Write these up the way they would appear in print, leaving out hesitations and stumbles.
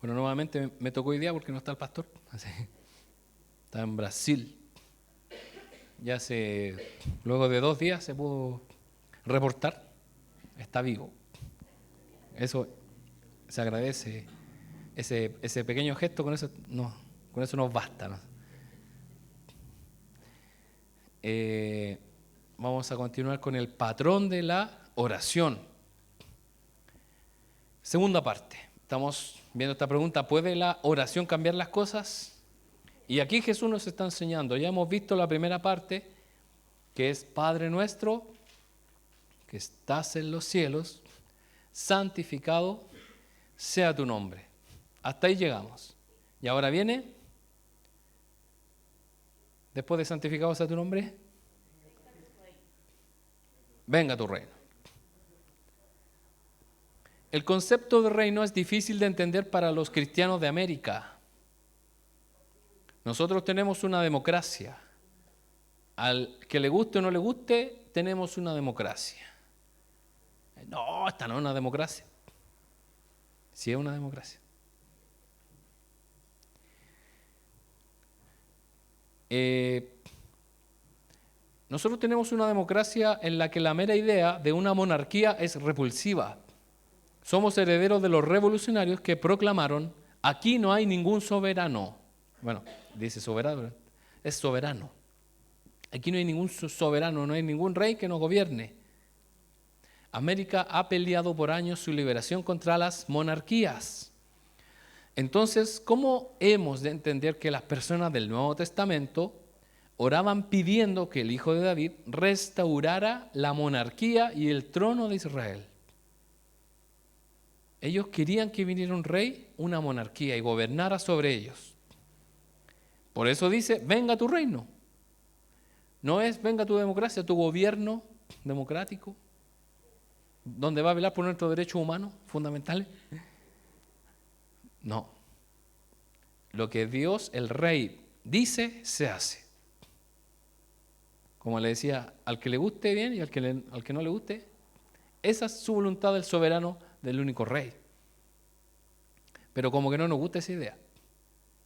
Bueno, nuevamente me tocó hoy día porque no está el pastor. Así, está en Brasil. Ya luego de 2 días se pudo reportar. Está vivo. Eso se agradece. Ese pequeño gesto, con eso nos basta, ¿no? Vamos a continuar con el patrón de la oración. Segunda parte. Estamos viendo esta pregunta: ¿puede la oración cambiar las cosas? Y aquí Jesús nos está enseñando. Ya hemos visto la primera parte, que es: Padre nuestro que estás en los cielos, santificado sea tu nombre. Hasta ahí llegamos. Y ahora viene, después de santificado sea tu nombre, venga tu reino. El concepto de reino es difícil de entender para los cristianos de América. Nosotros tenemos una democracia. Al que le guste o no le guste, tenemos una democracia. No, esta no es una democracia. Sí es una democracia. Nosotros tenemos una democracia en la que la mera idea de una monarquía es repulsiva. Somos herederos de los revolucionarios que proclamaron: aquí no hay ningún soberano. Bueno, dice soberano, es soberano. Aquí no hay ningún soberano, no hay ningún rey que nos gobierne. América ha peleado por años su liberación contra las monarquías. Entonces, ¿cómo hemos de entender que las personas del Nuevo Testamento oraban pidiendo que el Hijo de David restaurara la monarquía y el trono de Israel? Ellos querían que viniera un rey, una monarquía, y gobernara sobre ellos. Por eso dice: venga tu reino. No es venga tu democracia, tu gobierno democrático, donde va a velar por nuestros derechos humanos fundamentales. No. Lo que Dios, el Rey, dice, se hace. Como le decía, al que le guste bien y al que no le guste, esa es su voluntad del soberano, del único Rey. Pero como que no nos gusta esa idea,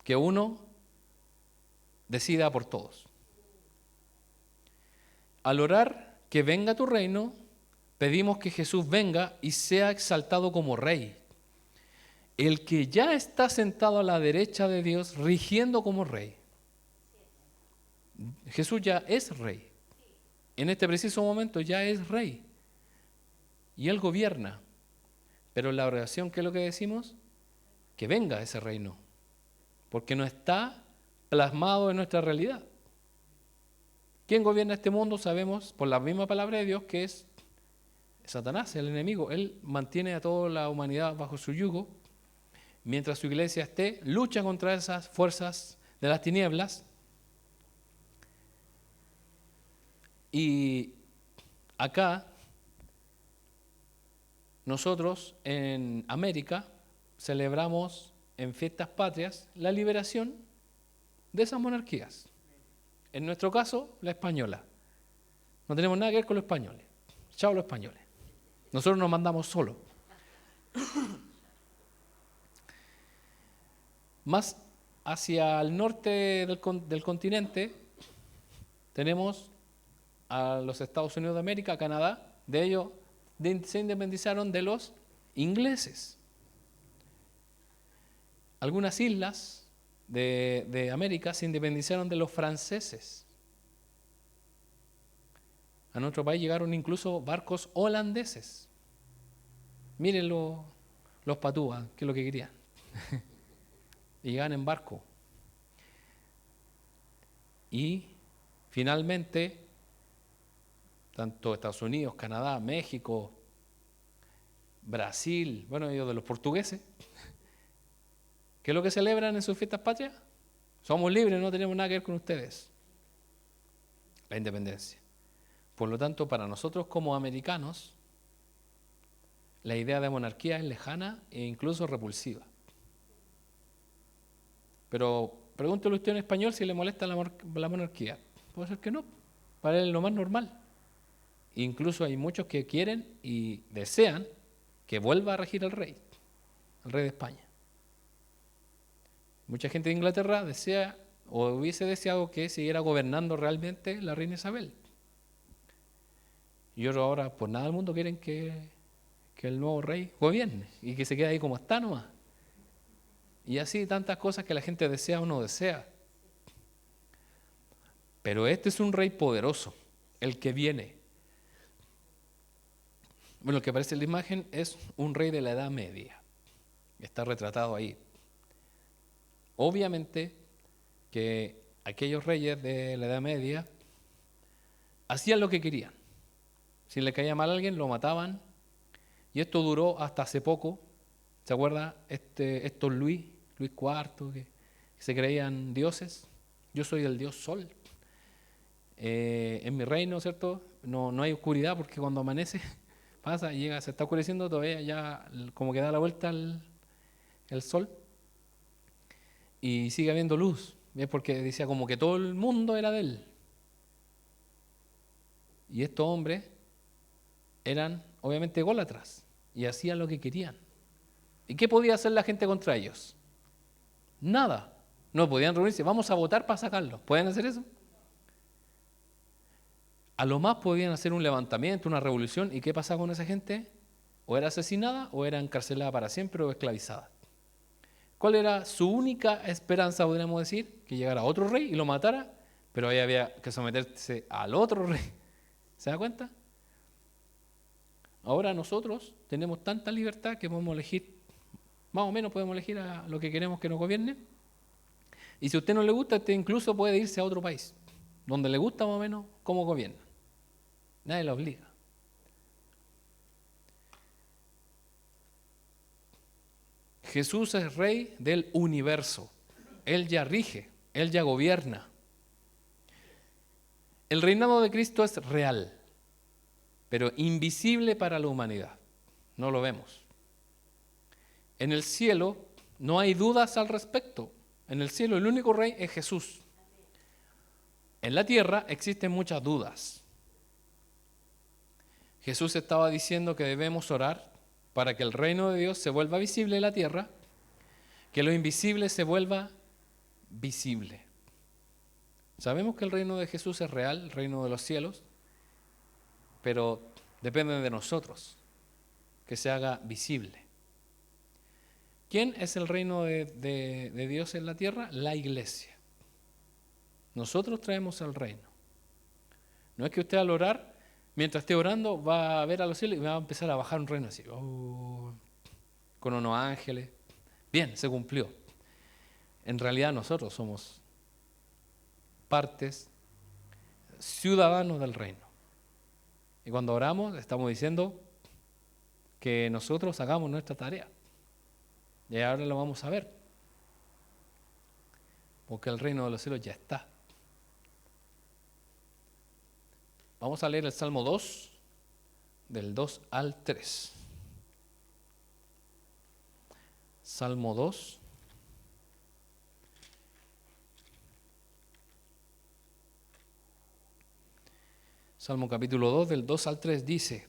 que uno decida por todos. Al orar que venga tu reino, pedimos que Jesús venga y sea exaltado como Rey. El que ya está sentado a la derecha de Dios, rigiendo como Rey. Jesús ya es Rey. En este preciso momento ya es Rey. Y Él gobierna. Pero en la oración, ¿qué es lo que decimos? Que venga ese reino. Porque no está plasmado en nuestra realidad. ¿Quién gobierna este mundo? Sabemos por la misma palabra de Dios que es Satanás, el enemigo. Él mantiene a toda la humanidad bajo su yugo. Mientras su iglesia esté, lucha contra esas fuerzas de las tinieblas. Y acá, nosotros en América celebramos en fiestas patrias la liberación de esas monarquías. En nuestro caso, la española. No tenemos nada que ver con los españoles. Chao los españoles. Nosotros nos mandamos solos. Más hacia el norte del continente tenemos a los Estados Unidos de América, Canadá. De ellos se independizaron de los ingleses. Algunas islas de América se independizaron de los franceses. A nuestro país llegaron incluso barcos holandeses. Miren los patúas, que es lo que querían. Y llegan en barco. Y finalmente, tanto Estados Unidos, Canadá, México, Brasil, bueno, ellos de los portugueses, ¿qué es lo que celebran en sus fiestas patrias? Somos libres, no tenemos nada que ver con ustedes. La independencia. Por lo tanto, para nosotros como americanos, la idea de monarquía es lejana e incluso repulsiva. Pero pregúntele usted en español si le molesta la monarquía. Puede ser que no, para él es lo más normal. Incluso hay muchos que quieren y desean que vuelva a regir el rey de España. Mucha gente de Inglaterra desea o hubiese deseado que siguiera gobernando realmente la reina Isabel. Y otros ahora, por nada del mundo, quieren que el nuevo rey gobierne y que se quede ahí como está nomás. Y así tantas cosas que la gente desea o no desea. Pero este es un rey poderoso, el que viene. Bueno, el que aparece en la imagen es un rey de la Edad Media. Está retratado ahí. Obviamente que aquellos reyes de la Edad Media hacían lo que querían. Si le caía mal a alguien, lo mataban. Y esto duró hasta hace poco. ¿Se acuerda? Estos Luis IV, que se creían dioses. Yo soy el dios Sol. En mi reino, ¿cierto? No hay oscuridad porque cuando amanece, pasa, llega, se está oscureciendo, todavía ya como que da la vuelta el sol y sigue habiendo luz. Es porque decía como que todo el mundo era de él. Y estos hombres eran obviamente ególatras y hacían lo que querían. ¿Y qué podía hacer la gente contra ellos? Nada. No podían reunirse, vamos a votar para sacarlos. ¿Pueden hacer eso? A lo más podían hacer un levantamiento, una revolución. ¿Y qué pasaba con esa gente? O era asesinada o era encarcelada para siempre o esclavizada. ¿Cuál era su única esperanza, podríamos decir? Que llegara otro rey y lo matara, pero ahí había que someterse al otro rey. ¿Se da cuenta? Ahora nosotros tenemos tanta libertad que podemos elegir, más o menos podemos elegir a lo que queremos que nos gobierne. Y si a usted no le gusta, usted incluso puede irse a otro país, donde le gusta más o menos cómo gobierna. Nadie lo obliga. Jesús es rey del universo. Él ya rige, Él ya gobierna. El reinado de Cristo es real, pero invisible para la humanidad. No lo vemos. En el cielo no hay dudas al respecto. En el cielo el único rey es Jesús. En la tierra existen muchas dudas. Jesús estaba diciendo que debemos orar para que el reino de Dios se vuelva visible en la tierra, que lo invisible se vuelva visible. Sabemos que el reino de Jesús es real, el reino de los cielos, pero depende de nosotros que se haga visible. ¿Quién es el reino de Dios en la tierra? La iglesia. Nosotros traemos el reino. No es que usted al orar, mientras esté orando, va a ver a los cielos y va a empezar a bajar un reino así, con unos ángeles. Bien, se cumplió. En realidad nosotros somos partes, ciudadanos del reino. Y cuando oramos estamos diciendo que nosotros hagamos nuestra tarea. Y ahora lo vamos a ver. Porque el reino de los cielos ya está. Vamos a leer el Salmo 2, del 2 al 3. Salmo 2. Salmo capítulo 2, del 2 al 3 dice: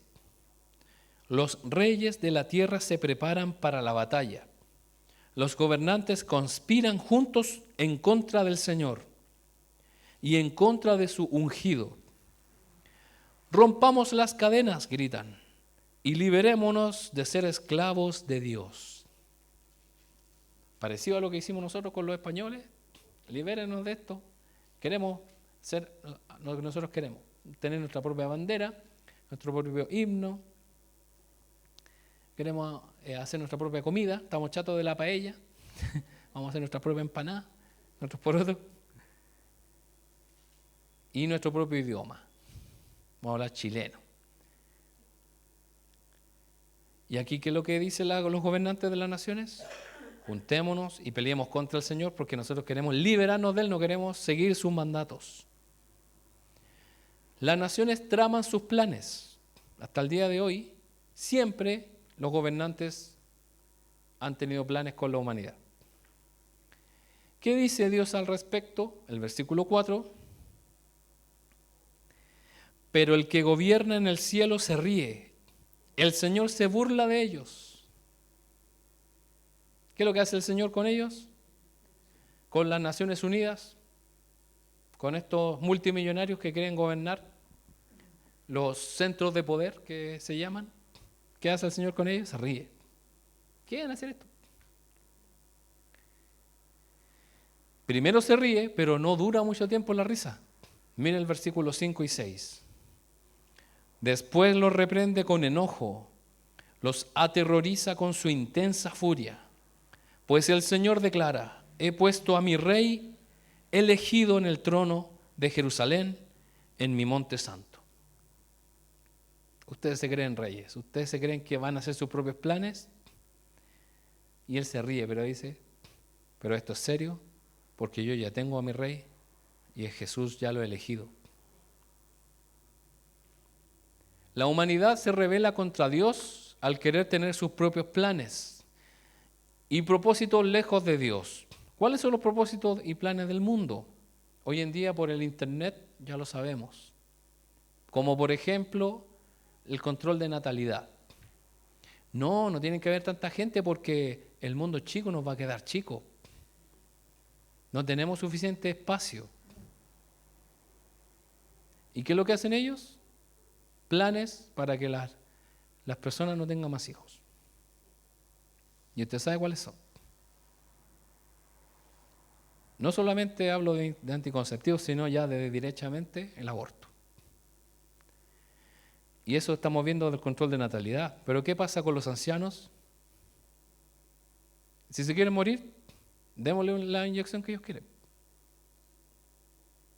Los reyes de la tierra se preparan para la batalla. Los gobernantes conspiran juntos en contra del Señor y en contra de su ungido. Rompamos las cadenas, gritan, y liberémonos de ser esclavos de Dios. Parecido a lo que hicimos nosotros con los españoles. Libérenos de esto. Queremos ser lo que nosotros queremos. Tener nuestra propia bandera, nuestro propio himno. Queremos hacer nuestra propia comida. Estamos chatos de la paella. Vamos a hacer nuestra propia empanada, nuestros porotos. Y nuestro propio idioma. Vamos a hablar chileno. ¿Y aquí qué es lo que dicen los gobernantes de las naciones? Juntémonos y peleemos contra el Señor porque nosotros queremos liberarnos de Él, no queremos seguir sus mandatos. Las naciones traman sus planes. Hasta el día de hoy, siempre los gobernantes han tenido planes con la humanidad. ¿Qué dice Dios al respecto? El versículo 4. Pero el que gobierna en el cielo se ríe. El Señor se burla de ellos. ¿Qué es lo que hace el Señor con ellos? con las Naciones Unidas, con estos multimillonarios que quieren gobernar, los centros de poder que se llaman. ¿Qué hace el Señor con ellos? Se ríe. ¿Quieren hacer esto? Primero se ríe, pero no dura mucho tiempo la risa. Miren el versículo 5 y 6. Después los reprende con enojo, los aterroriza con su intensa furia. Pues el Señor declara: he puesto a mi rey elegido en el trono de Jerusalén, en mi monte santo. Ustedes se creen reyes, ustedes se creen que van a hacer sus propios planes. Y él se ríe, pero dice: pero esto es serio, porque yo ya tengo a mi rey y Jesús ya lo he elegido. La humanidad se rebela contra Dios al querer tener sus propios planes y propósitos lejos de Dios. ¿Cuáles son los propósitos y planes del mundo? Hoy en día por el internet ya lo sabemos. Como por ejemplo el control de natalidad. No tiene que haber tanta gente porque el mundo chico nos va a quedar chico. No tenemos suficiente espacio. ¿Y qué es lo que hacen ellos? Planes para que las personas no tengan más hijos. ¿Y usted sabe cuáles son? No solamente hablo de anticonceptivos, sino ya de directamente el aborto. Y eso estamos viendo del control de natalidad. Pero ¿qué pasa con los ancianos? Si se quieren morir, démosle la inyección que ellos quieren.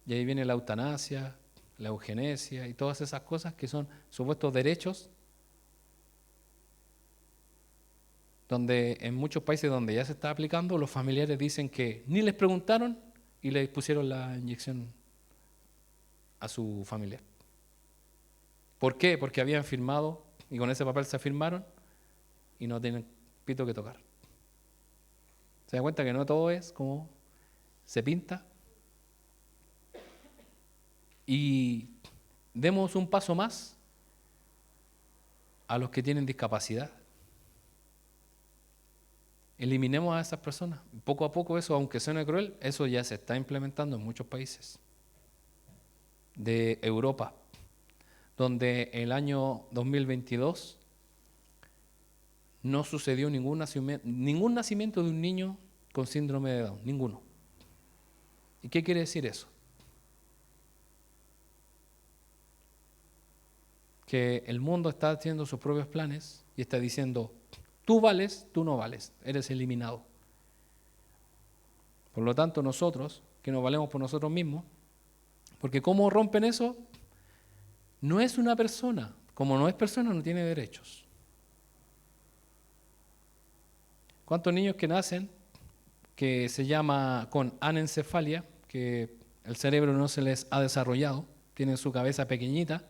Y ahí viene la eutanasia, la eugenesia y todas esas cosas que son supuestos derechos, donde en muchos países donde ya se está aplicando, los familiares dicen que ni les preguntaron y les pusieron la inyección a su familiar. ¿Por qué? Porque habían firmado y con ese papel se firmaron y no tienen pito que tocar. ¿Se dan cuenta que no todo es como se pinta? Y demos un paso más a los que tienen discapacidad. Eliminemos a esas personas. Poco a poco eso, aunque suene cruel, eso ya se está implementando en muchos países de Europa, donde el año 2022 no sucedió ningún nacimiento de un niño con síndrome de Down, ninguno. ¿Y qué quiere decir eso? Que el mundo está haciendo sus propios planes y está diciendo: tú vales, tú no vales, eres eliminado. Por lo tanto, nosotros, que nos valemos por nosotros mismos, porque ¿cómo rompen eso? No es una persona, como no es persona no tiene derechos. ¿Cuántos niños que nacen que se llama con anencefalia, que el cerebro no se les ha desarrollado, tienen su cabeza pequeñita?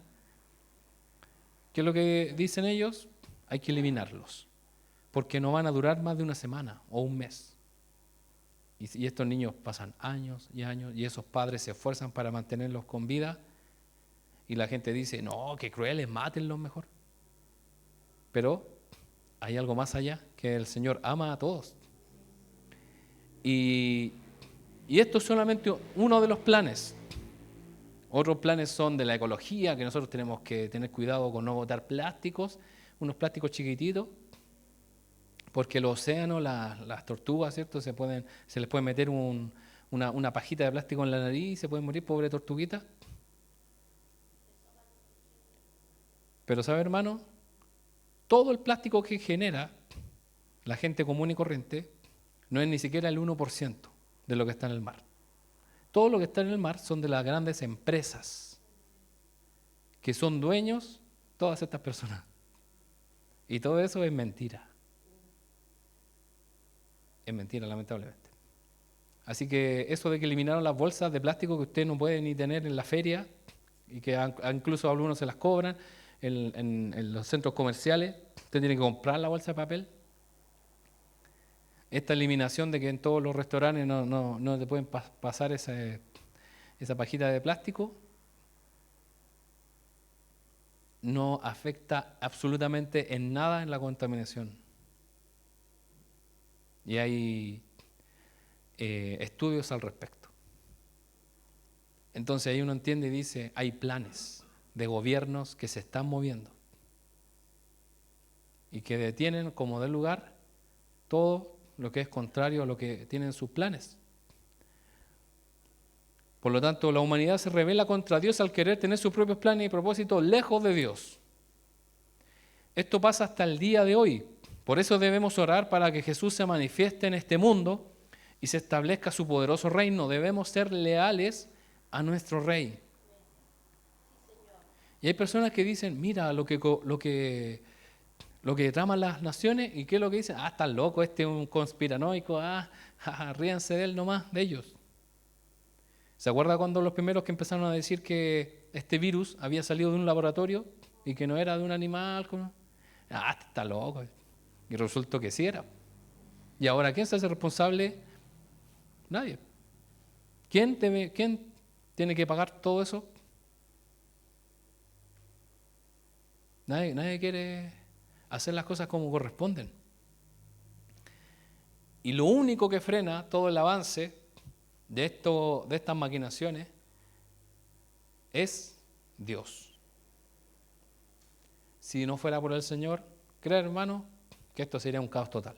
¿Qué es lo que dicen ellos? Hay que eliminarlos, porque no van a durar más de una semana o un mes. Y estos niños pasan años y años y esos padres se esfuerzan para mantenerlos con vida y la gente dice: no, qué crueles, mátenlos mejor. Pero hay algo más allá, que el Señor ama a todos. Y esto es solamente uno de los planes. Otros planes son de la ecología, que nosotros tenemos que tener cuidado con no botar plásticos, unos plásticos chiquititos, porque los océanos, las tortugas, ¿cierto? Se les puede meter una pajita de plástico en la nariz y se pueden morir, pobre tortuguita. Pero ¿sabe, hermano? Todo el plástico que genera la gente común y corriente no es ni siquiera el 1% de lo que está en el mar. Todo lo que está en el mar son de las grandes empresas que son dueños todas estas personas. Y todo eso es mentira. Es mentira, lamentablemente. Así que eso de que eliminaron las bolsas de plástico que usted no puede ni tener en la feria y que incluso a algunos se las cobran en los centros comerciales, usted tiene que comprar la bolsa de papel. Esta eliminación de que en todos los restaurantes no te pueden pasar esa pajita de plástico no afecta absolutamente en nada en la contaminación. Y hay estudios al respecto. Entonces ahí uno entiende y dice, hay planes de gobiernos que se están moviendo y que detienen como de lugar todo lo que es contrario a lo que tienen sus planes. Por lo tanto, la humanidad se rebela contra Dios al querer tener sus propios planes y propósitos lejos de Dios. Esto pasa hasta el día de hoy. Por eso debemos orar para que Jesús se manifieste en este mundo y se establezca su poderoso reino. Debemos ser leales a nuestro Rey. Y hay personas que dicen, mira lo que traman las naciones, y ¿qué es lo que dicen? Está loco, este es un conspiranoico, ríanse de él nomás, de ellos. ¿Se acuerda cuando los primeros que empezaron a decir que este virus había salido de un laboratorio y que no era de un animal? Está loco. Y resultó que sí era. ¿Y ahora quién se hace responsable? Nadie. ¿Quién tiene que pagar todo eso? Nadie quiere hacer las cosas como corresponden. Y lo único que frena todo el avance de estas maquinaciones es Dios. Si no fuera por el Señor, creo, hermano, que esto sería un caos total.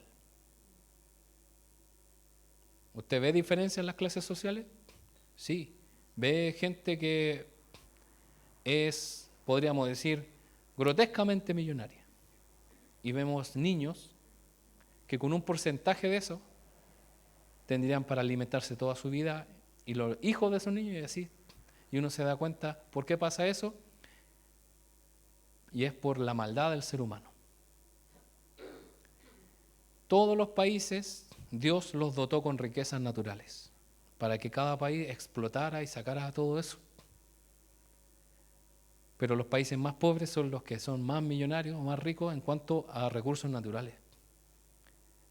¿Usted ve diferencia en las clases sociales? Sí. Ve gente que es, podríamos decir, grotescamente millonaria. Y vemos niños que con un porcentaje de eso tendrían para alimentarse toda su vida, y los hijos de esos niños y así. Y uno se da cuenta, ¿por qué pasa eso? Y es por la maldad del ser humano. Todos los países, Dios los dotó con riquezas naturales, para que cada país explotara y sacara todo eso. Pero los países más pobres son los que son más millonarios o más ricos en cuanto a recursos naturales.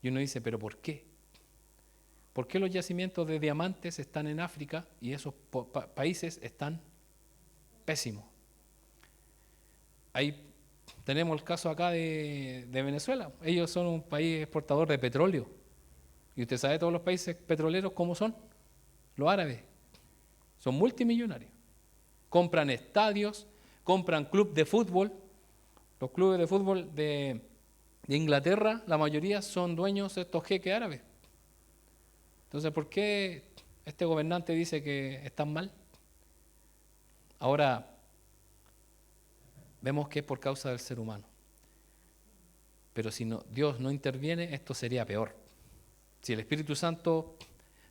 Y uno dice, ¿pero por qué? ¿Por qué los yacimientos de diamantes están en África y esos países están pésimos? Ahí tenemos el caso acá de Venezuela. Ellos son un país exportador de petróleo. Y usted sabe todos los países petroleros cómo son. Los árabes son multimillonarios. Compran estadios, compran clubes de fútbol. Los clubes de fútbol de Inglaterra, la mayoría son dueños de estos jeques árabes. Entonces, ¿por qué este gobernante dice que están mal? Ahora, vemos que es por causa del ser humano. Pero si Dios no interviene, esto sería peor. Si el Espíritu Santo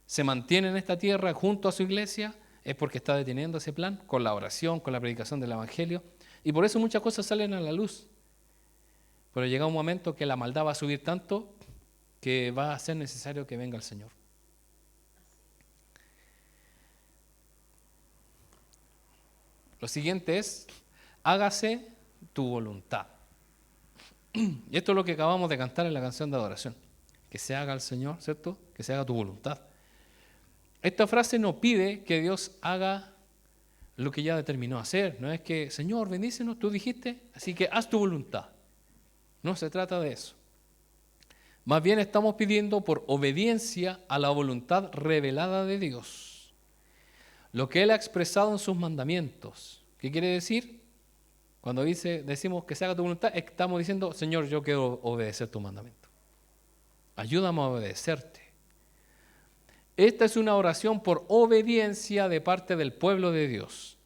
se mantiene en esta tierra junto a su iglesia, es porque está deteniendo ese plan con la oración, con la predicación del Evangelio. Y por eso muchas cosas salen a la luz. Pero llega un momento que la maldad va a subir tanto que va a ser necesario que venga el Señor. Lo siguiente es, hágase tu voluntad. Y esto es lo que acabamos de cantar en la canción de adoración. Que se haga el Señor, ¿cierto? Que se haga tu voluntad. Esta frase no pide que Dios haga lo que ya determinó hacer. No es que, Señor, bendícenos, tú dijiste, así que haz tu voluntad. No se trata de eso. Más bien estamos pidiendo por obediencia a la voluntad revelada de Dios. Lo que Él ha expresado en sus mandamientos. ¿Qué quiere decir? Cuando decimos que se haga tu voluntad, estamos diciendo, Señor, yo quiero obedecer tu mandamiento. Ayúdame a obedecerte. Esta es una oración por obediencia de parte del pueblo de Dios,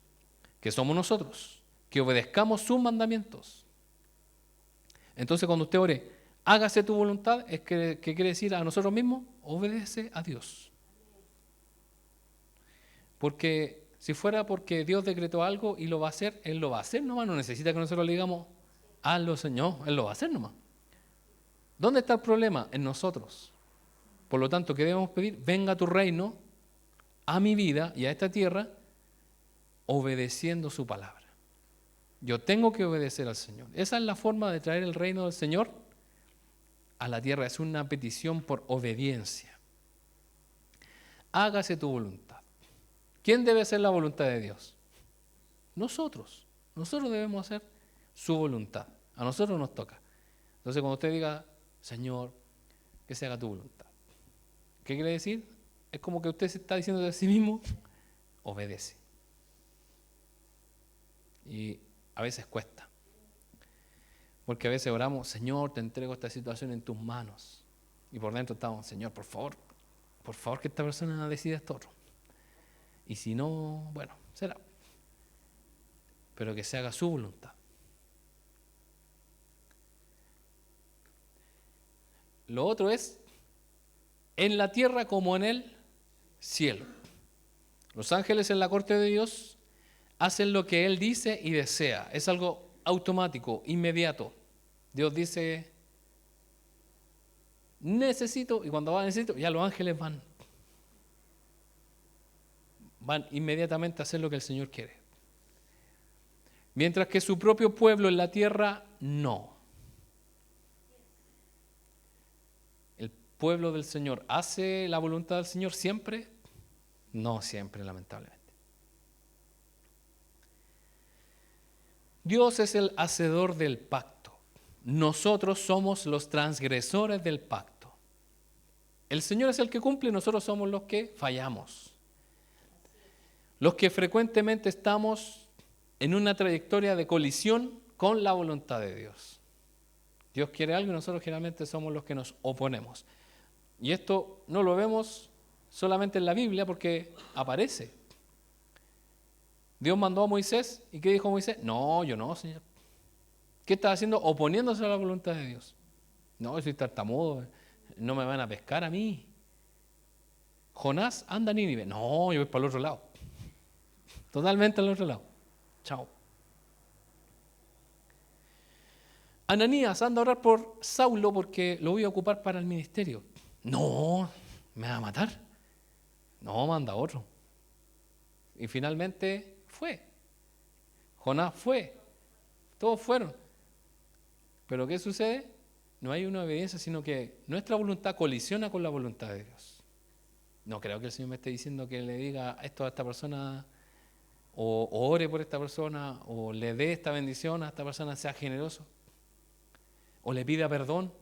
que somos nosotros, que obedezcamos sus mandamientos. Entonces, cuando usted ore, hágase tu voluntad, es que quiere decir a nosotros mismos, obedece a Dios. Porque si fuera porque Dios decretó algo y lo va a hacer, Él lo va a hacer nomás, no necesita que nosotros le digamos, hazlo Señor, Él lo va a hacer nomás. ¿Dónde está el problema? En nosotros. Por lo tanto, ¿qué debemos pedir? Venga tu reino a mi vida y a esta tierra, obedeciendo su palabra. Yo tengo que obedecer al Señor. Esa es la forma de traer el reino del Señor a la tierra. Es una petición por obediencia. Hágase tu voluntad. ¿Quién debe hacer la voluntad de Dios? Nosotros. Nosotros debemos hacer su voluntad. A nosotros nos toca. Entonces, cuando usted diga, Señor, que se haga tu voluntad. ¿Qué quiere decir? es como que usted se está diciendo de sí mismo, obedece. Y a veces cuesta. Porque a veces oramos, Señor, te entrego esta situación en tus manos. Y por dentro estamos, Señor, por favor que esta persona decida esto otro. Y si no, bueno, será. Pero que se haga su voluntad. Lo otro es, en la tierra como en el cielo. Los ángeles en la corte de Dios hacen lo que Él dice y desea. Es algo automático, inmediato. Dios dice, necesito, y cuando va necesito, ya los ángeles van inmediatamente a hacer lo que el Señor quiere. Mientras que su propio pueblo en la tierra, no. ¿El pueblo del Señor hace la voluntad del Señor siempre? No siempre, lamentablemente. Dios es el hacedor del pacto. Nosotros somos los transgresores del pacto. El Señor es el que cumple y nosotros somos los que fallamos. Los que frecuentemente estamos en una trayectoria de colisión con la voluntad de Dios. Dios quiere algo y nosotros generalmente somos los que nos oponemos. Y esto no lo vemos solamente en la Biblia porque aparece. Dios mandó a Moisés, ¿y qué dijo Moisés? No, yo no, Señor. ¿Qué estaba haciendo? Oponiéndose a la voluntad de Dios. No, yo soy tartamudo, no me van a pescar a mí. Jonás, anda a Nínive. No, yo voy para el otro lado. Totalmente al otro lado. Chao. Ananías, anda a orar por Saulo porque lo voy a ocupar para el ministerio. No, ¿me va a matar? No, manda otro. Y finalmente fue. Jonás fue. Todos fueron. Pero ¿qué sucede? No hay una obediencia, sino que nuestra voluntad colisiona con la voluntad de Dios. No creo que el Señor me esté diciendo que le diga esto a esta persona, o ore por esta persona, o le dé esta bendición a esta persona, sea generoso, o le pida perdón,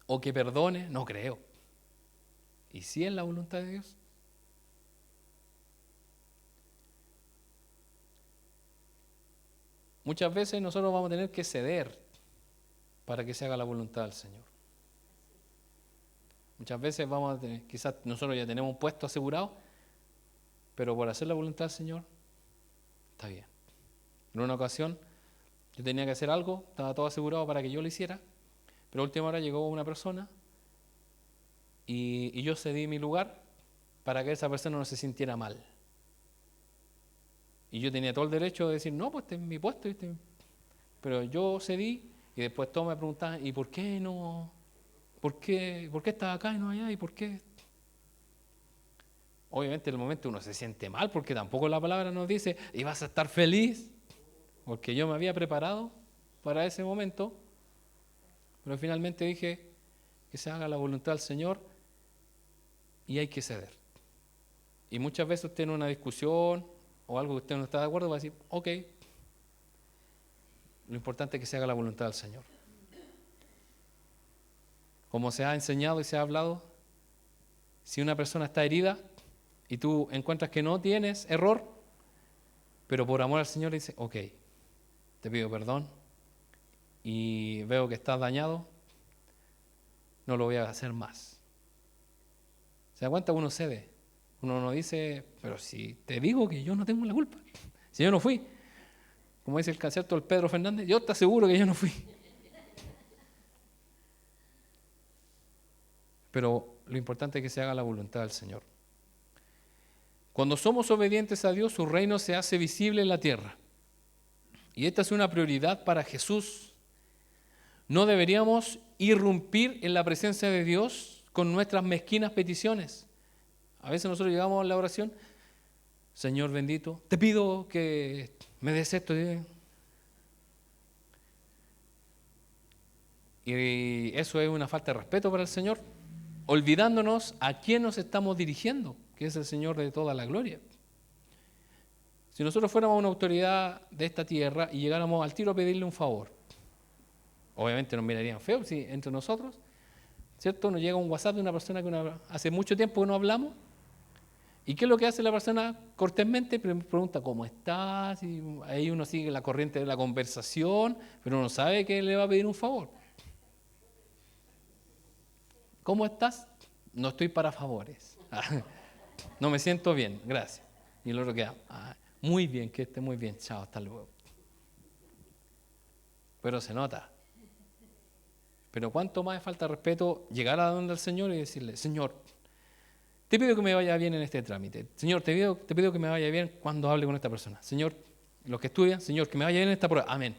o que perdone. No creo. ¿Y si es la voluntad de Dios? Muchas veces nosotros vamos a tener que ceder para que se haga la voluntad del Señor. Muchas veces vamos a tener, quizás nosotros ya tenemos un puesto asegurado, pero por hacer la voluntad del Señor, está bien. En una ocasión yo tenía que hacer algo, estaba todo asegurado para que yo lo hiciera, pero a última hora llegó una persona y yo cedí mi lugar para que esa persona no se sintiera mal. Y yo tenía todo el derecho de decir, no, pues este es mi puesto. Pero yo cedí y después todos me preguntaban, ¿y por qué no? ¿Por qué estás acá y no allá? ¿Y por qué? Obviamente en el momento uno se siente mal porque tampoco la palabra nos dice, y vas a estar feliz, porque yo me había preparado para ese momento, pero finalmente dije que se haga la voluntad del Señor y hay que ceder. Y muchas veces usted en una discusión o algo que usted no está de acuerdo va a decir, ok, lo importante es que se haga la voluntad del Señor. Como se ha enseñado y se ha hablado, si una persona está herida y tú encuentras que no tienes error, pero por amor al Señor dice, ok, te pido perdón y veo que estás dañado, no lo voy a hacer más. ¿Se da cuenta? Uno cede. Uno no dice, pero si te digo que yo no tengo la culpa, si yo no fui, como dice el concierto del Pedro Fernández, yo te aseguro que yo no fui. Pero lo importante es que se haga la voluntad del Señor. Cuando somos obedientes a Dios, su reino se hace visible en la tierra. Y esta es una prioridad para Jesús. No deberíamos irrumpir en la presencia de Dios con nuestras mezquinas peticiones. A veces nosotros llegamos a la oración, Señor bendito, te pido que me des esto. Y eso es una falta de respeto para el Señor, olvidándonos a quién nos estamos dirigiendo, que es el Señor de toda la gloria. Si nosotros fuéramos una autoridad de esta tierra y llegáramos al tiro a pedirle un favor, obviamente nos mirarían feo entre nosotros, ¿cierto? Nos llega un WhatsApp de una persona que hace mucho tiempo que no hablamos. ¿Y qué es lo que hace la persona cortésmente? Pregunta, ¿cómo estás? Y ahí uno sigue la corriente de la conversación, pero uno sabe que le va a pedir un favor. ¿Cómo estás? No estoy para favores. No me siento bien, gracias. Y el otro queda, muy bien, que esté muy bien, chao, hasta luego. Pero se nota. Pero cuánto más falta respeto llegar a donde el Señor y decirle, Señor, te pido que me vaya bien en este trámite. Señor, te pido que me vaya bien cuando hable con esta persona. Señor, los que estudian, Señor, que me vaya bien en esta prueba. Amén.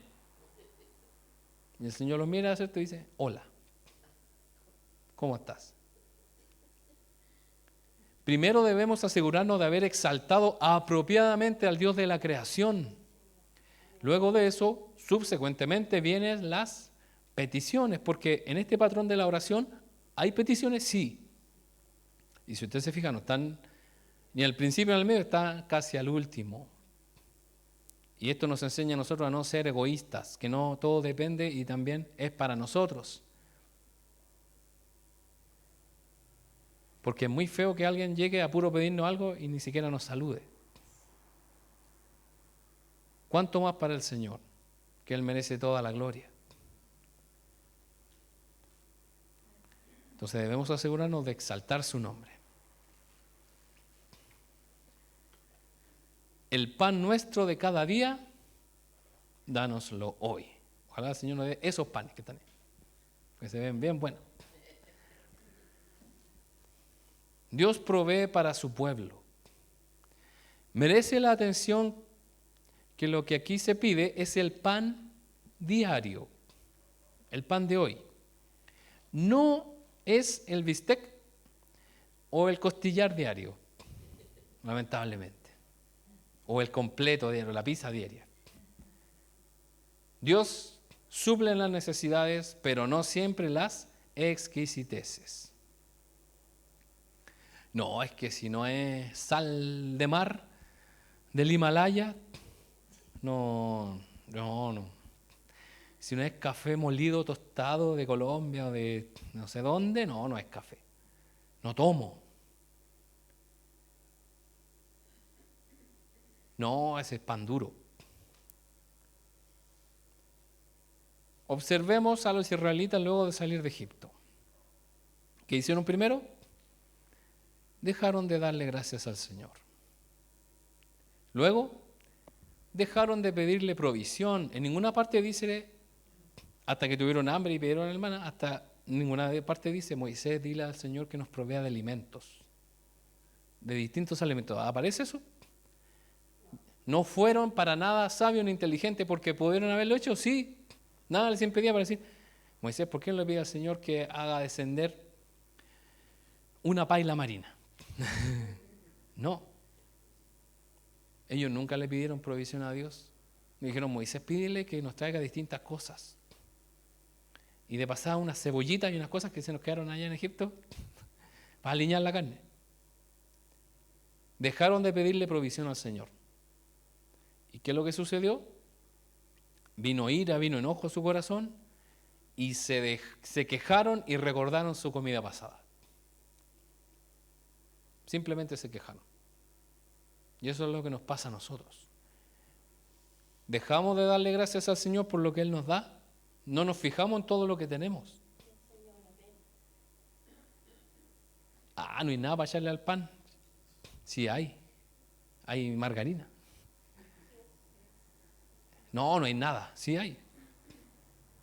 Y el Señor los mira, ¿cierto? Y dice, hola, ¿cómo estás? Primero debemos asegurarnos de haber exaltado apropiadamente al Dios de la creación. Luego de eso, subsecuentemente vienen las peticiones, porque en este patrón de la oración hay peticiones, sí. Y si usted se fija, no están ni al principio ni al medio, están casi al último. Y esto nos enseña a nosotros a no ser egoístas, que no todo depende y también es para nosotros. Porque es muy feo que alguien llegue a puro pedirnos algo y ni siquiera nos salude. ¿Cuánto más para el Señor? Que Él merece toda la gloria. Entonces debemos asegurarnos de exaltar su nombre. El pan nuestro de cada día, dánoslo hoy. Ojalá el Señor nos dé esos panes que están ahí, que se ven bien buenos. Dios provee para su pueblo. Merece la atención que lo que aquí se pide es el pan diario, el pan de hoy. No es el bistec o el costillar diario, lamentablemente, o el completo diario, la pizza diaria. Dios suple las necesidades, pero no siempre las exquisiteces. No, es que si no es sal de mar del Himalaya, no. Si no es café molido, tostado de Colombia o de no sé dónde, no es café. No tomo. No, ese es pan duro. Observemos a los israelitas luego de salir de Egipto. ¿Qué hicieron primero? Dejaron de darle gracias al Señor. Luego, dejaron de pedirle provisión. En ninguna parte dice, hasta que tuvieron hambre y pidieron el maná, hasta ninguna parte dice, Moisés, dile al Señor que nos provea de alimentos, de distintos alimentos. ¿Aparece eso? No fueron para nada sabios ni inteligentes porque pudieron haberlo hecho, sí. Nada les impedía para decir, Moisés, ¿por qué no le pide al Señor que haga descender una paila marina? No. Ellos nunca le pidieron provisión a Dios. Le dijeron, Moisés, pídele que nos traiga distintas cosas. Y de pasada unas cebollitas y unas cosas que se nos quedaron allá en Egipto para aliñar la carne. Dejaron de pedirle provisión al Señor. ¿Y qué es lo que sucedió? Vino ira, vino enojo a su corazón y se quejaron y recordaron su comida pasada. Simplemente se quejaron. Y eso es lo que nos pasa a nosotros. Dejamos de darle gracias al Señor por lo que Él nos da. No nos fijamos en todo lo que tenemos. No hay nada para echarle al pan. Sí hay. Hay margarina. No hay nada. Sí hay.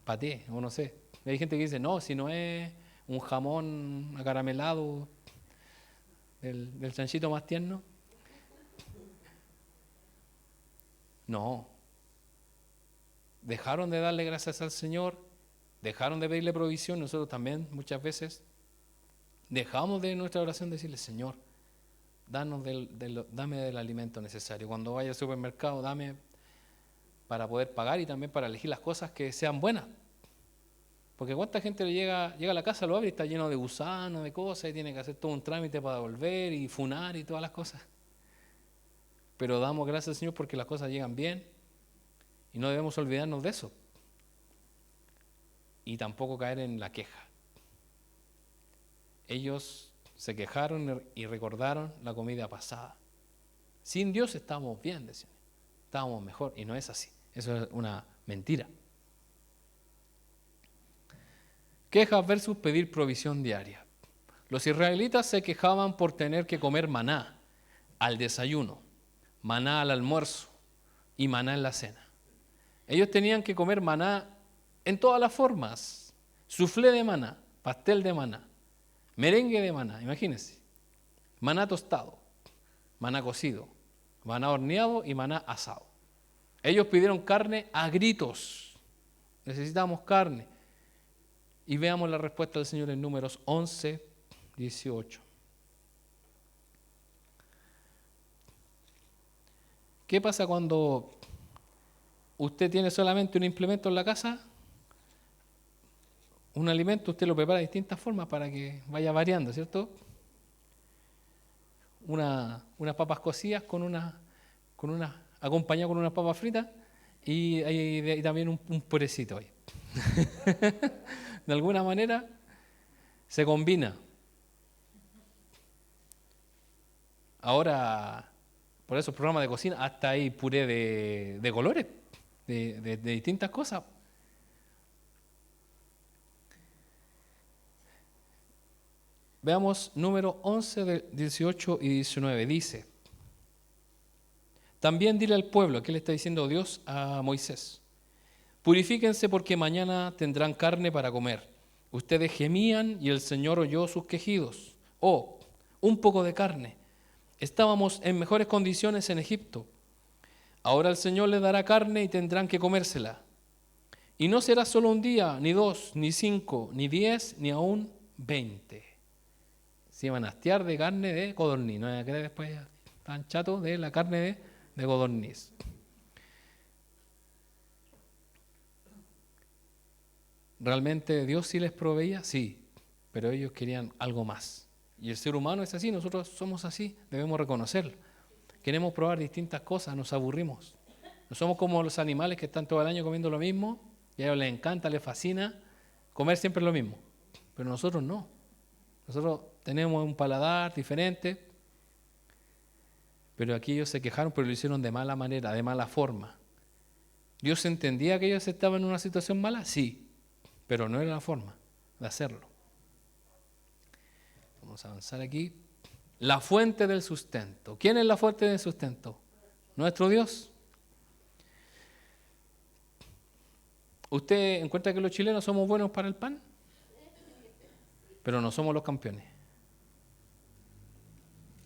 Paté, o no sé. Hay gente que dice, no, si no es un jamón acaramelado del chanchito más tierno. No. Dejaron de darle gracias al Señor, dejaron de pedirle provisión. Nosotros también muchas veces dejamos de nuestra oración decirle, Señor, dame del alimento necesario. Cuando vaya al supermercado, dame para poder pagar y también para elegir las cosas que sean buenas. Porque cuánta gente llega a la casa, lo abre y está lleno de gusanos, de cosas, y tiene que hacer todo un trámite para devolver y funar y todas las cosas. Pero damos gracias al Señor porque las cosas llegan bien y no debemos olvidarnos de eso. Y tampoco caer en la queja. Ellos se quejaron y recordaron la comida pasada. Sin Dios estábamos bien, decían. Estábamos mejor, y no es así. Eso es una mentira. Quejas versus pedir provisión diaria. Los israelitas se quejaban por tener que comer maná al desayuno, maná al almuerzo y maná en la cena. Ellos tenían que comer maná en todas las formas. Soufflé de maná, pastel de maná, merengue de maná, imagínense. Maná tostado, maná cocido, maná horneado y maná asado. Ellos pidieron carne a gritos. Necesitamos carne. Y veamos la respuesta del Señor en Números 11, 18. ¿Qué pasa cuando usted tiene solamente un implemento en la casa? Un alimento usted lo prepara de distintas formas para que vaya variando, ¿cierto? Unas papas cocidas acompañado con unas papas fritas y también un purecito ahí. De alguna manera se combina. Ahora, por esos programas de cocina, hasta hay puré de colores, de distintas cosas. Veamos número 11, 18 y 19. Dice: también dile al pueblo, ¿qué le está diciendo Dios a Moisés? Purifíquense porque mañana tendrán carne para comer. Ustedes gemían y el Señor oyó sus quejidos. Oh, un poco de carne. Estábamos en mejores condiciones en Egipto. Ahora el Señor les dará carne y tendrán que comérsela. Y no será solo un día, ni 2, ni 5, ni 10, ni aún 20. Se iban a hastiar de carne de codorniz. No es que después están chatos de la carne de codorniz. ¿Realmente Dios sí les proveía? Sí, pero ellos querían algo más. Y el ser humano es así, nosotros somos así, debemos reconocerlo. Queremos probar distintas cosas, nos aburrimos. No somos como los animales que están todo el año comiendo lo mismo y a ellos les encanta, les fascina comer siempre lo mismo. Pero nosotros no. Nosotros tenemos un paladar diferente, pero aquí ellos se quejaron, pero lo hicieron de mala manera, de mala forma. ¿Dios entendía que ellos estaban en una situación mala? Sí. Pero no era la forma de hacerlo. Vamos a avanzar aquí. La fuente del sustento. ¿Quién es la fuente del sustento? Nuestro Dios. ¿Usted encuentra que los chilenos somos buenos para el pan? Pero no somos los campeones.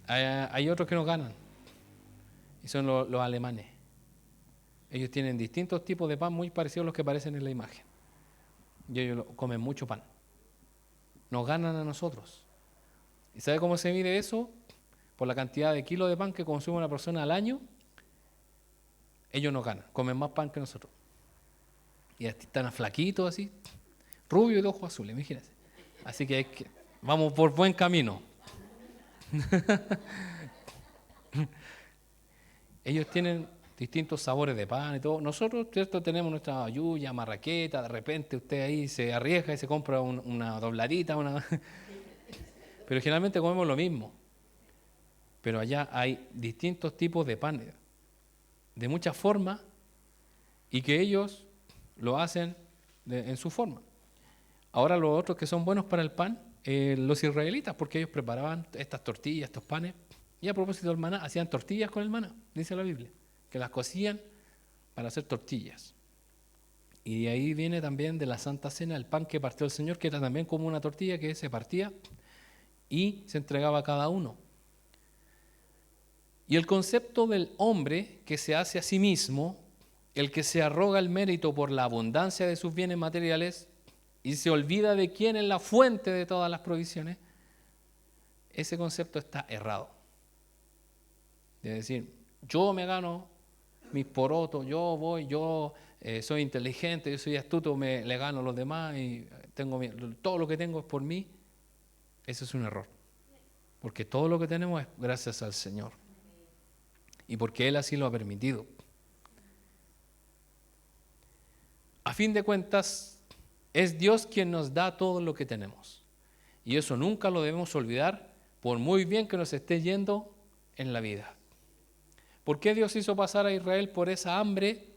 Hay otros que nos ganan. Y son los alemanes. Ellos tienen distintos tipos de pan muy parecidos a los que aparecen en la imagen. Y ellos comen mucho pan. Nos ganan a nosotros. ¿Y sabe cómo se mide eso? Por la cantidad de kilos de pan que consume una persona al año. Ellos nos ganan, comen más pan que nosotros. Y están flaquitos así, rubio y de ojos azules, imagínense. Así que vamos por buen camino. Ellos tienen distintos sabores de pan y todo. Nosotros, ¿cierto? Tenemos nuestra yuya, marraqueta, de repente usted ahí se arriesga y se compra una dobladita, pero generalmente comemos lo mismo. Pero allá hay distintos tipos de pan, de muchas formas, y que ellos lo hacen en su forma. Ahora los otros que son buenos para el pan, los israelitas, porque ellos preparaban estas tortillas, estos panes, y a propósito del maná, hacían tortillas con el maná, dice la Biblia, que las cocían para hacer tortillas. Y de ahí viene también de la Santa Cena el pan que partió el Señor, que era también como una tortilla que se partía y se entregaba a cada uno. Y el concepto del hombre que se hace a sí mismo, el que se arroga el mérito por la abundancia de sus bienes materiales y se olvida de quién es la fuente de todas las provisiones, ese concepto está errado. Es decir, yo me gano mis porotos, yo soy inteligente, yo soy astuto, le gano a los demás y todo lo que tengo es por mí. Eso es un error. Porque todo lo que tenemos es gracias al Señor. Y porque Él así lo ha permitido. A fin de cuentas, es Dios quien nos da todo lo que tenemos. Y eso nunca lo debemos olvidar, por muy bien que nos esté yendo en la vida. ¿Por qué Dios hizo pasar a Israel por esa hambre?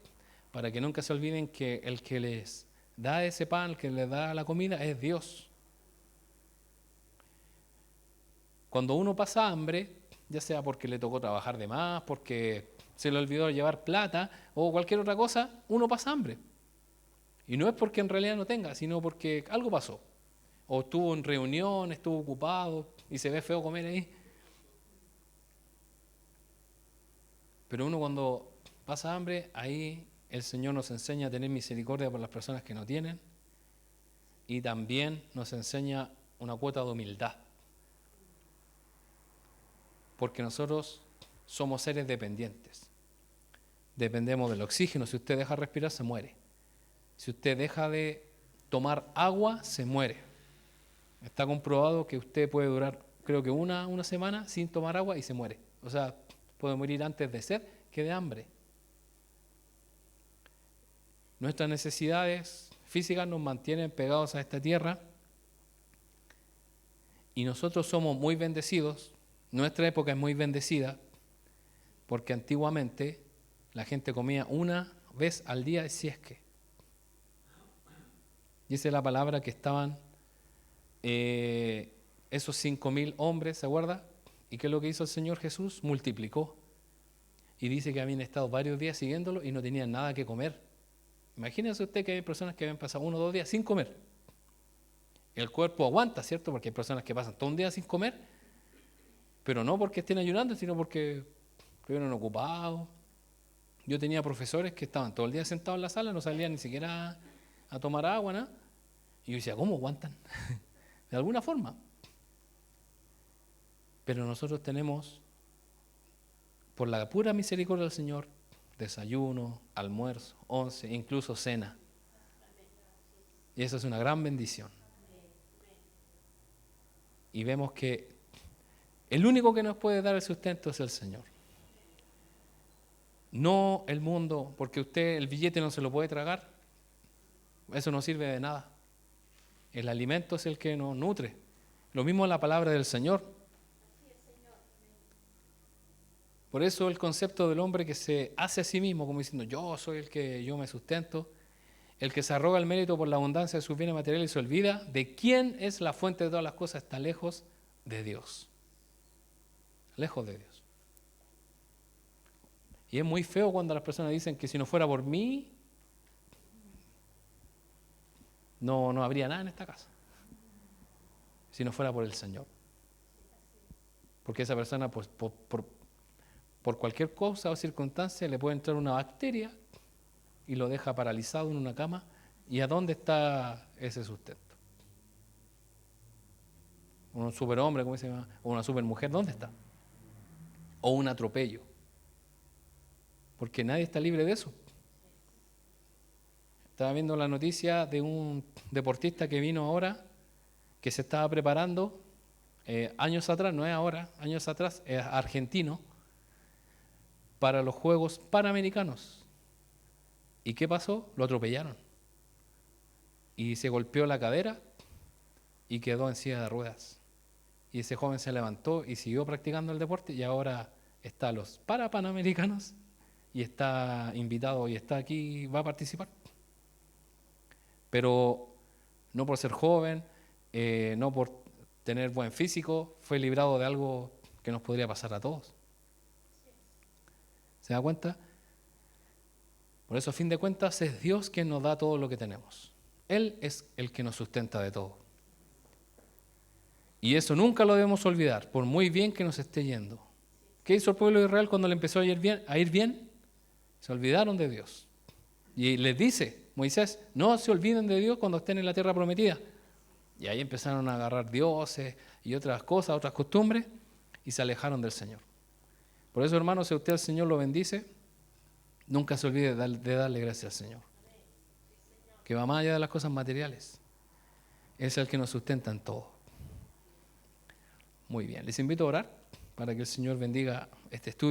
Para que nunca se olviden que el que les da ese pan, el que les da la comida, es Dios. Cuando uno pasa hambre, ya sea porque le tocó trabajar de más, porque se le olvidó llevar plata o cualquier otra cosa, uno pasa hambre. Y no es porque en realidad no tenga, sino porque algo pasó. O estuvo en reunión, estuvo ocupado y se ve feo comer ahí. Pero uno cuando pasa hambre, ahí el Señor nos enseña a tener misericordia por las personas que no tienen y también nos enseña una cuota de humildad. Porque nosotros somos seres dependientes. Dependemos del oxígeno. Si usted deja de respirar, se muere. Si usted deja de tomar agua, se muere. Está comprobado que usted puede durar, creo que una semana sin tomar agua y se muere. O sea, puede morir antes de sed que de hambre. Nuestras necesidades físicas nos mantienen pegados a esta tierra y nosotros somos muy bendecidos. Nuestra época es muy bendecida porque antiguamente la gente comía una vez al día, si es que. Dice la palabra que estaban esos 5,000 hombres, ¿se acuerda? ¿Y qué es lo que hizo el Señor Jesús? Multiplicó. Y dice que habían estado varios días siguiéndolo y no tenían nada que comer. Imagínense usted que hay personas que habían pasado 1 o 2 días sin comer. El cuerpo aguanta, ¿cierto? Porque hay personas que pasan todo un día sin comer, pero no porque estén ayunando, sino porque estuvieron ocupados. Yo tenía profesores que estaban todo el día sentados en la sala, no salían ni siquiera a tomar agua, ¿no? Y yo decía, ¿cómo aguantan? De alguna forma. Pero nosotros tenemos, por la pura misericordia del Señor, desayuno, almuerzo, once, incluso cena. Y eso es una gran bendición. Y vemos que el único que nos puede dar el sustento es el Señor. No el mundo, porque usted el billete no se lo puede tragar. Eso no sirve de nada. El alimento es el que nos nutre. Lo mismo la palabra del Señor. Por eso el concepto del hombre que se hace a sí mismo, como diciendo, yo soy el que yo me sustento, el que se arroga el mérito por la abundancia de sus bienes materiales y se olvida de quién es la fuente de todas las cosas, está lejos de Dios. Lejos de Dios. Y es muy feo cuando las personas dicen que si no fuera por mí, no habría nada en esta casa. Si no fuera por el Señor. Porque esa persona, pues, por cualquier cosa o circunstancia, le puede entrar una bacteria y lo deja paralizado en una cama. ¿Y a dónde está ese sustento? Un superhombre, ¿cómo se llama? O una supermujer, ¿dónde está? O un atropello. Porque nadie está libre de eso. Estaba viendo la noticia de un deportista que vino ahora, que se estaba preparando, años atrás, no es ahora, años atrás, es argentino, para los Juegos Panamericanos. ¿Y qué pasó? Lo atropellaron. Y se golpeó la cadera y quedó en silla de ruedas. Y ese joven se levantó y siguió practicando el deporte y ahora está a los Panamericanos y está invitado y está aquí, va a participar. Pero no por ser joven, no por tener buen físico, fue librado de algo que nos podría pasar a todos. ¿Se da cuenta? Por eso, a fin de cuentas, es Dios quien nos da todo lo que tenemos. Él es el que nos sustenta de todo. Y eso nunca lo debemos olvidar, por muy bien que nos esté yendo. ¿Qué hizo el pueblo de Israel cuando le empezó a ir bien? Se olvidaron de Dios. Y les dice Moisés, no se olviden de Dios cuando estén en la tierra prometida. Y ahí empezaron a agarrar dioses y otras cosas, otras costumbres, y se alejaron del Señor. Por eso, hermanos, si usted al Señor lo bendice, nunca se olvide de darle gracias al Señor. Que va más allá de las cosas materiales. Es el que nos sustenta en todo. Muy bien, les invito a orar para que el Señor bendiga este estudio.